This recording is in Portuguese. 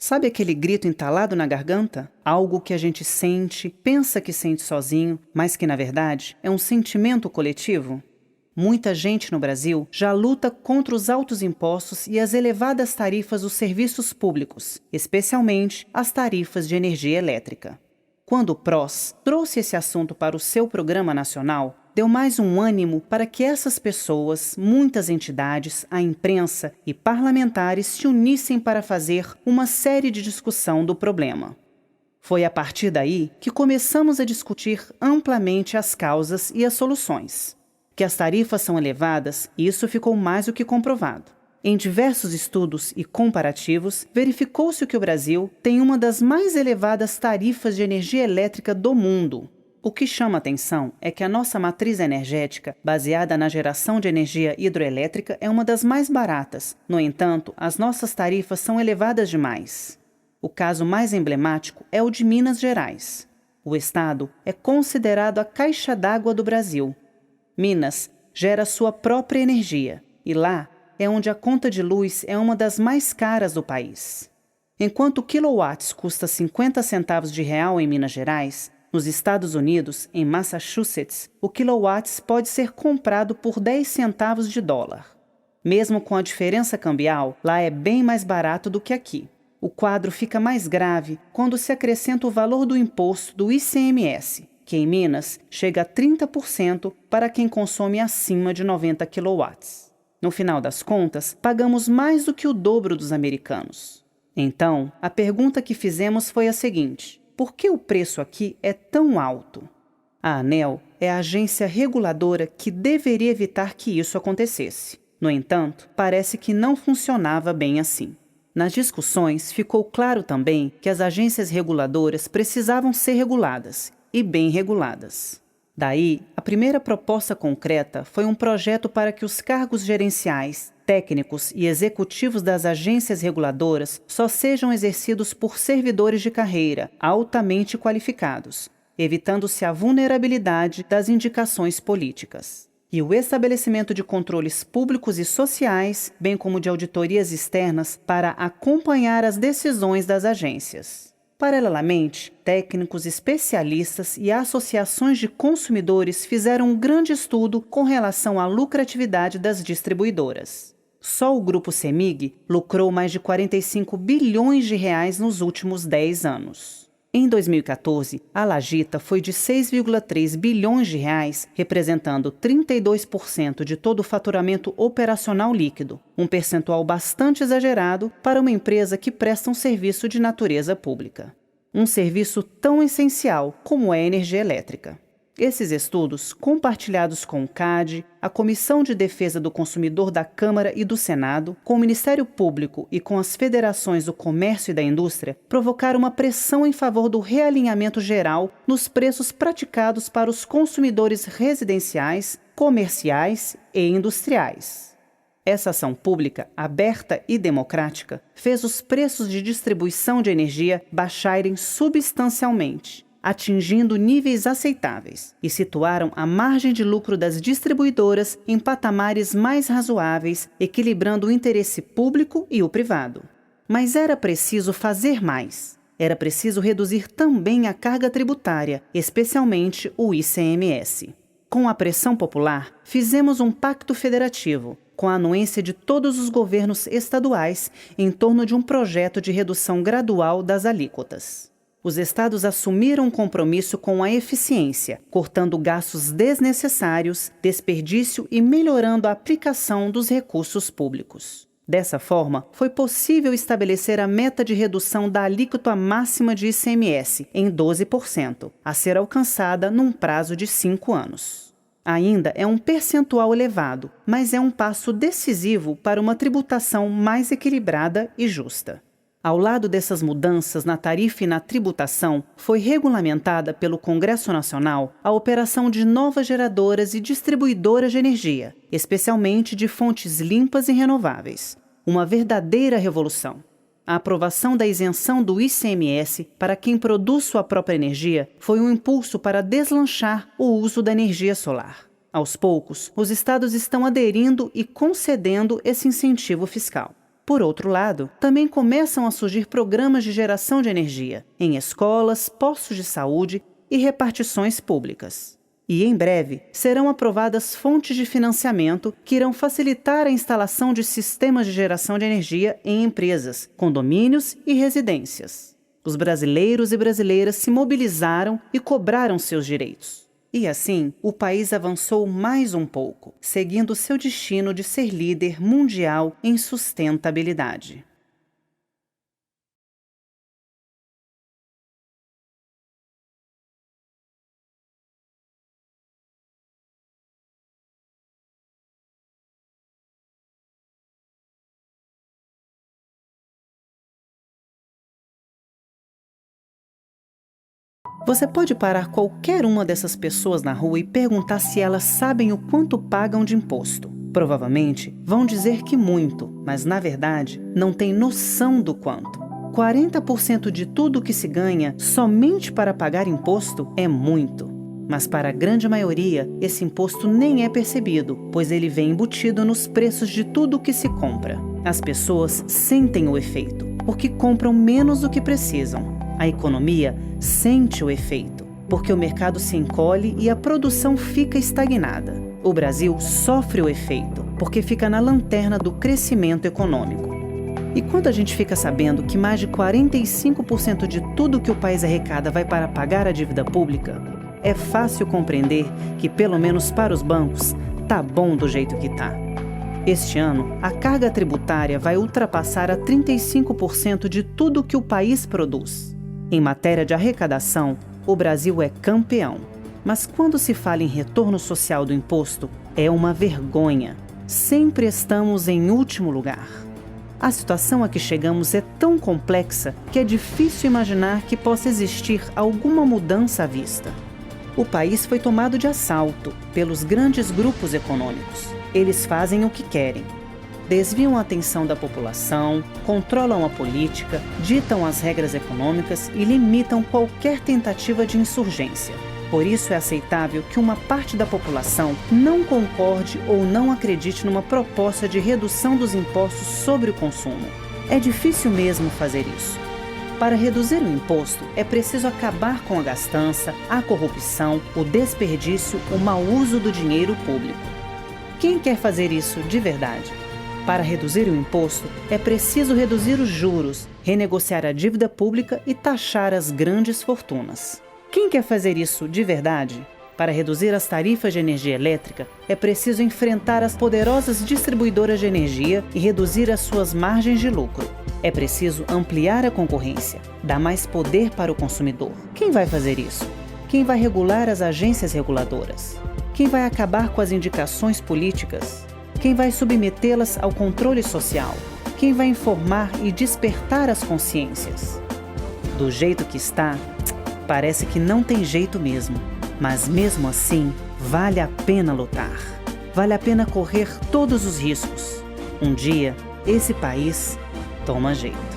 Sabe aquele grito entalado na garganta? Algo que a gente sente, pensa que sente sozinho, mas que na verdade é um sentimento coletivo? Muita gente no Brasil já luta contra os altos impostos e as elevadas tarifas dos serviços públicos, especialmente as tarifas de energia elétrica. Quando o PROS trouxe esse assunto para o seu programa nacional, deu mais um ânimo para que essas pessoas, muitas entidades, a imprensa e parlamentares se unissem para fazer uma série de discussão do problema. Foi a partir daí que começamos a discutir amplamente as causas e as soluções. Que as tarifas são elevadas, isso ficou mais do que comprovado. Em diversos estudos e comparativos, verificou-se que o Brasil tem uma das mais elevadas tarifas de energia elétrica do mundo. O que chama atenção é que a nossa matriz energética, baseada na geração de energia hidroelétrica, é uma das mais baratas. No entanto, as nossas tarifas são elevadas demais. O caso mais emblemático é o de Minas Gerais. O estado é considerado a caixa d'água do Brasil. Minas gera sua própria energia e lá é onde a conta de luz é uma das mais caras do país. Enquanto o quilowatts custa 50 centavos de real em Minas Gerais, nos Estados Unidos, em Massachusetts, o quilowatts pode ser comprado por 10 centavos de dólar. Mesmo com a diferença cambial, lá é bem mais barato do que aqui. O quadro fica mais grave quando se acrescenta o valor do imposto do ICMS, que em Minas chega a 30% para quem consome acima de 90 quilowatts. No final das contas, pagamos mais do que o dobro dos americanos. Então, a pergunta que fizemos foi a seguinte: por que o preço aqui é tão alto? A ANEEL é a agência reguladora que deveria evitar que isso acontecesse. No entanto, parece que não funcionava bem assim. Nas discussões, ficou claro também que as agências reguladoras precisavam ser reguladas, e bem reguladas. Daí, a primeira proposta concreta foi um projeto para que os cargos gerenciais, técnicos e executivos das agências reguladoras só sejam exercidos por servidores de carreira altamente qualificados, evitando-se a vulnerabilidade das indicações políticas. E o estabelecimento de controles públicos e sociais, bem como de auditorias externas para acompanhar as decisões das agências. Paralelamente, técnicos, especialistas e associações de consumidores fizeram um grande estudo com relação à lucratividade das distribuidoras. Só o grupo CEMIG lucrou mais de 45 bilhões de reais nos últimos 10 anos. Em 2014, a Lagita foi de 6,3 bilhões de reais, representando 32% de todo o faturamento operacional líquido, um percentual bastante exagerado para uma empresa que presta um serviço de natureza pública. Um serviço tão essencial como é a energia elétrica. Esses estudos, compartilhados com o CAD, a Comissão de Defesa do Consumidor da Câmara e do Senado, com o Ministério Público e com as federações do comércio e da indústria, provocaram uma pressão em favor do realinhamento geral nos preços praticados para os consumidores residenciais, comerciais e industriais. Essa ação pública, aberta e democrática, fez os preços de distribuição de energia baixarem substancialmente, atingindo níveis aceitáveis, e situaram a margem de lucro das distribuidoras em patamares mais razoáveis, equilibrando o interesse público e o privado. Mas era preciso fazer mais. Era preciso reduzir também a carga tributária, especialmente o ICMS. Com a pressão popular, fizemos um pacto federativo, com a anuência de todos os governos estaduais, em torno de um projeto de redução gradual das alíquotas. Os estados assumiram um compromisso com a eficiência, cortando gastos desnecessários, desperdício e melhorando a aplicação dos recursos públicos. Dessa forma, foi possível estabelecer a meta de redução da alíquota máxima de ICMS em 12%, a ser alcançada num prazo de 5 anos. Ainda é um percentual elevado, mas é um passo decisivo para uma tributação mais equilibrada e justa. Ao lado dessas mudanças na tarifa e na tributação, foi regulamentada pelo Congresso Nacional a operação de novas geradoras e distribuidoras de energia, especialmente de fontes limpas e renováveis. Uma verdadeira revolução. A aprovação da isenção do ICMS para quem produz sua própria energia foi um impulso para deslanchar o uso da energia solar. Aos poucos, os estados estão aderindo e concedendo esse incentivo fiscal. Por outro lado, também começam a surgir programas de geração de energia em escolas, postos de saúde e repartições públicas. E em breve serão aprovadas fontes de financiamento que irão facilitar a instalação de sistemas de geração de energia em empresas, condomínios e residências. Os brasileiros e brasileiras se mobilizaram e cobraram seus direitos. E assim, o país avançou mais um pouco, seguindo seu destino de ser líder mundial em sustentabilidade. Você pode parar qualquer uma dessas pessoas na rua e perguntar se elas sabem o quanto pagam de imposto. Provavelmente vão dizer que muito, mas na verdade não têm noção do quanto. 40% de tudo que se ganha somente para pagar imposto é muito. Mas para a grande maioria, esse imposto nem é percebido, pois ele vem embutido nos preços de tudo o que se compra. As pessoas sentem o efeito, porque compram menos do que precisam. A economia sente o efeito, porque o mercado se encolhe e a produção fica estagnada. O Brasil sofre o efeito, porque fica na lanterna do crescimento econômico. E quando a gente fica sabendo que mais de 45% de tudo que o país arrecada vai para pagar a dívida pública, é fácil compreender que, pelo menos para os bancos, tá bom do jeito que tá. Este ano, a carga tributária vai ultrapassar a 35% de tudo que o país produz. Em matéria de arrecadação, o Brasil é campeão. Mas quando se fala em retorno social do imposto, é uma vergonha. Sempre estamos em último lugar. A situação a que chegamos é tão complexa que é difícil imaginar que possa existir alguma mudança à vista. O país foi tomado de assalto pelos grandes grupos econômicos. Eles fazem o que querem. Desviam a atenção da população, controlam a política, ditam as regras econômicas e limitam qualquer tentativa de insurgência. Por isso é aceitável que uma parte da população não concorde ou não acredite numa proposta de redução dos impostos sobre o consumo. É difícil mesmo fazer isso. Para reduzir o imposto, é preciso acabar com a gastança, a corrupção, o desperdício, o mau uso do dinheiro público. Quem quer fazer isso de verdade? Para reduzir o imposto, é preciso reduzir os juros, renegociar a dívida pública e taxar as grandes fortunas. Quem quer fazer isso de verdade? Para reduzir as tarifas de energia elétrica, é preciso enfrentar as poderosas distribuidoras de energia e reduzir as suas margens de lucro. É preciso ampliar a concorrência, dar mais poder para o consumidor. Quem vai fazer isso? Quem vai regular as agências reguladoras? Quem vai acabar com as indicações políticas? Quem vai submetê-las ao controle social? Quem vai informar e despertar as consciências? Do jeito que está, parece que não tem jeito mesmo. Mas mesmo assim, vale a pena lutar. Vale a pena correr todos os riscos. Um dia, esse país toma jeito.